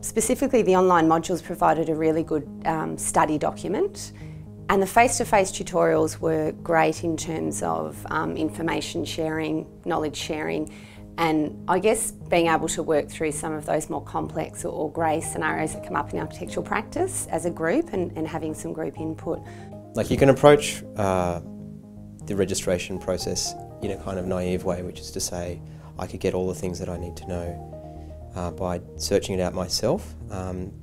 Specifically, the online modules provided a really good study document, and the face-to-face tutorials were great in terms of information sharing, knowledge sharing, and I guess being able to work through some of those more complex or grey scenarios that come up in architectural practice as a group and having some group input. Like, you can approach the registration process in a kind of naive way, which is to say I could get all the things that I need to know by searching it out myself,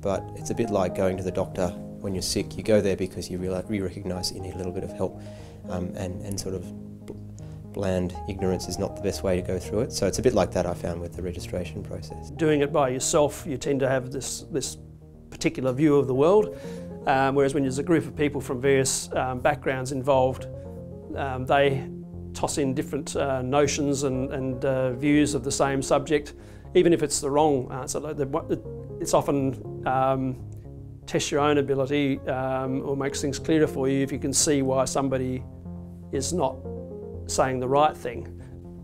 but it's a bit like going to the doctor when you're sick. You go there because you recognise that you need a little bit of help, and sort of bland ignorance is not the best way to go through it. So it's a bit like that, I found, with the registration process. Doing it by yourself, you tend to have this particular view of the world, whereas when there's a group of people from various backgrounds involved, they toss in different notions and views of the same subject, even if it's the wrong answer. It's often tests your own ability or makes things clearer for you if you can see why somebody is not saying the right thing.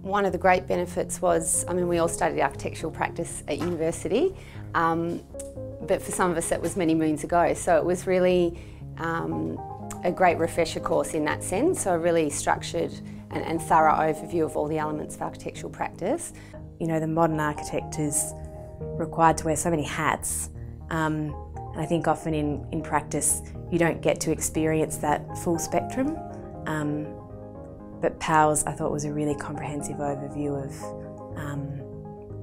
One of the great benefits was, I mean, we all studied architectural practice at university, but for some of us that was many moons ago, so it was really a great refresher course in that sense, so a really structured and thorough overview of all the elements of architectural practice. You know, the modern architect is required to wear so many hats, and I think often in practice you don't get to experience that full spectrum. But PALS, I thought, was a really comprehensive overview of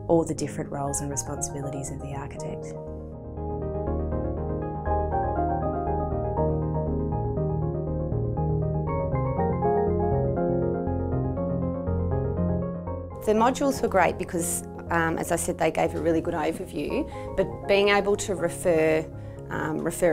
all the different roles and responsibilities of the architect. The modules were great because, as I said, they gave a really good overview, but being able to refer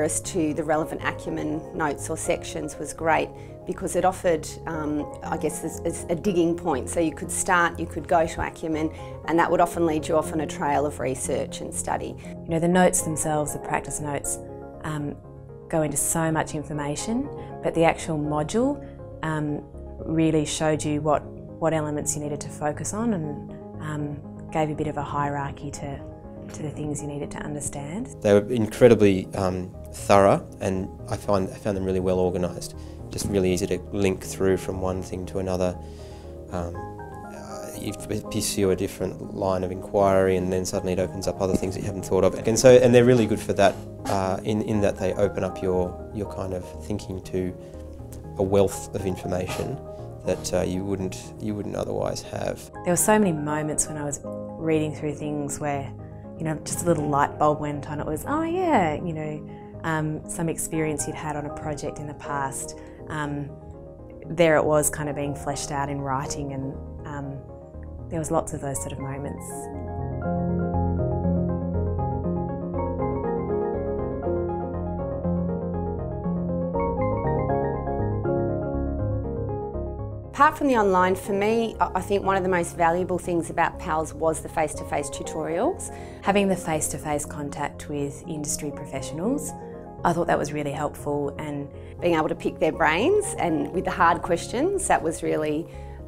us to the relevant Acumen notes or sections was great because it offered, I guess, a digging point. So you could start, you could go to Acumen, and that would often lead you off on a trail of research and study. You know, the notes themselves, the practice notes, go into so much information, but the actual module really showed you what elements you needed to focus on and gave a bit of a hierarchy to the things you needed to understand. They were incredibly thorough, and I found them really well organised. Just really easy to link through from one thing to another. You pursue a different line of inquiry, and then suddenly it opens up other things that you haven't thought of. And they're really good for that, in that they open up your kind of thinking to a wealth of information that you wouldn't otherwise have. There were so many moments when I was reading through things where, you know, just a little light bulb went on. It was, oh yeah, you know, some experience you'd had on a project in the past. There it was, kind of being fleshed out in writing, and there was lots of those sort of moments. Apart from the online, for me, I think one of the most valuable things about PALS was the face-to-face tutorials. Having the face-to-face contact with industry professionals, I thought that was really helpful, and being able to pick their brains and with the hard questions, that was really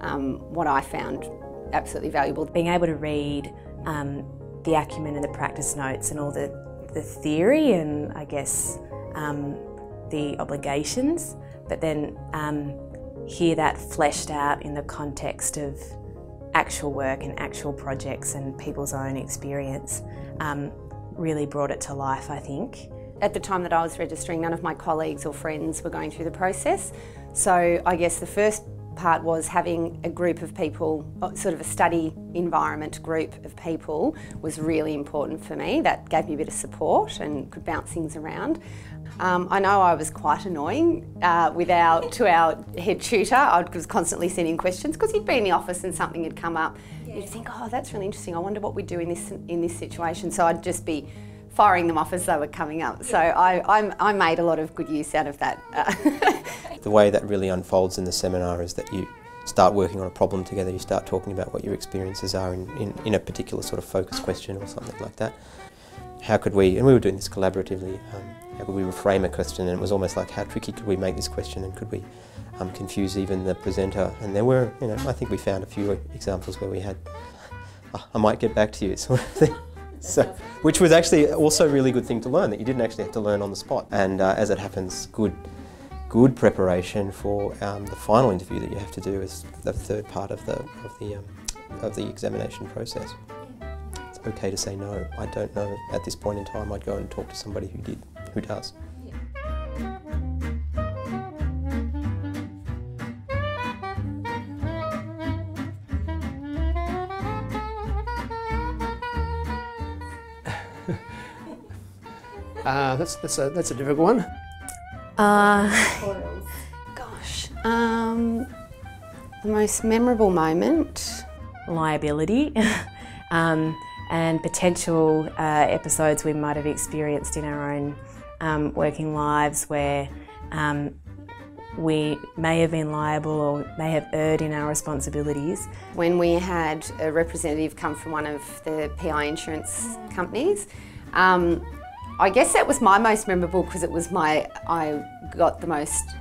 what I found absolutely valuable. Being able to read the Acumen and the practice notes and all the theory and, I guess, the obligations, but then hear that fleshed out in the context of actual work and actual projects and people's own experience really brought it to life, I think. At the time that I was registering, none of my colleagues or friends were going through the process. So I guess the first part was having a group of people, sort of a study environment group of people, was really important for me. That gave me a bit of support and could bounce things around. I know I was quite annoying to our head tutor. I was constantly sending questions because he'd be in the office and something had come up. Yeah. You'd think, oh, that's really interesting. I wonder what we'd do in this situation. So I'd just be firing them off as they were coming up. So I made a lot of good use out of that. The way that really unfolds in the seminar is that you start working on a problem together, you start talking about what your experiences are in a particular sort of focus question or something like that. How could we, and we were doing this collaboratively, how could we reframe a question, and it was almost like how tricky could we make this question, and could we confuse even the presenter. And there were, you know, I think we found a few examples where we had, I might get back to you sort of thing. So, which was actually also a really good thing to learn, that you didn't actually have to learn on the spot. And as it happens, good preparation for the final interview that you have to do is the third part of the examination process. It's okay to say no. I don't know at this point in time. I'd go and talk to somebody who does. That's a difficult one. Gosh, the most memorable moment. Liability and potential episodes we might have experienced in our own working lives where we may have been liable or may have erred in our responsibilities. When we had a representative come from one of the PI insurance companies, I guess that was my most memorable because it was I got the most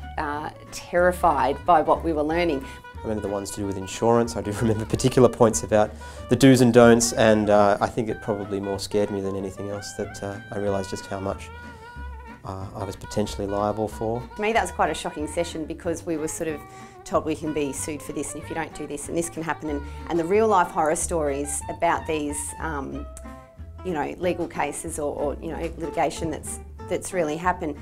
terrified by what we were learning. I remember the ones to do with insurance. I do remember particular points about the do's and don'ts, and I think it probably more scared me than anything else that I realised just how much I was potentially liable for. To me that was quite a shocking session because we were sort of told we can be sued for this and if you don't do this and this can happen, and the real life horror stories about these you know, legal cases or you know, litigation that's really happened.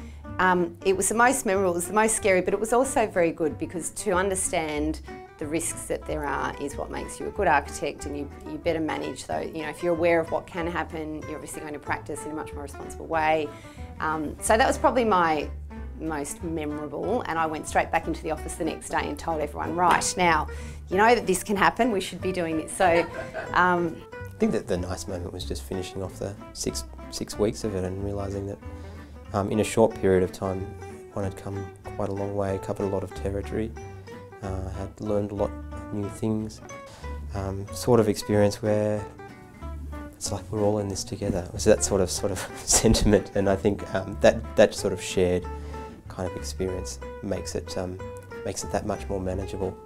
It was the most memorable, it was the most scary, but it was also very good because to understand the risks that there are is what makes you a good architect, and you better manage those. You know, if you're aware of what can happen, you're obviously going to practice in a much more responsible way. So that was probably my most memorable, and I went straight back into the office the next day and told everyone, right, now, you know that this can happen, we should be doing this. So. I think that the nice moment was just finishing off the six weeks of it and realising that in a short period of time one had come quite a long way, covered a lot of territory, had learned a lot of new things. Sort of experience where it's like we're all in this together. It was that sort of sentiment, and I think that sort of shared kind of experience makes it that much more manageable.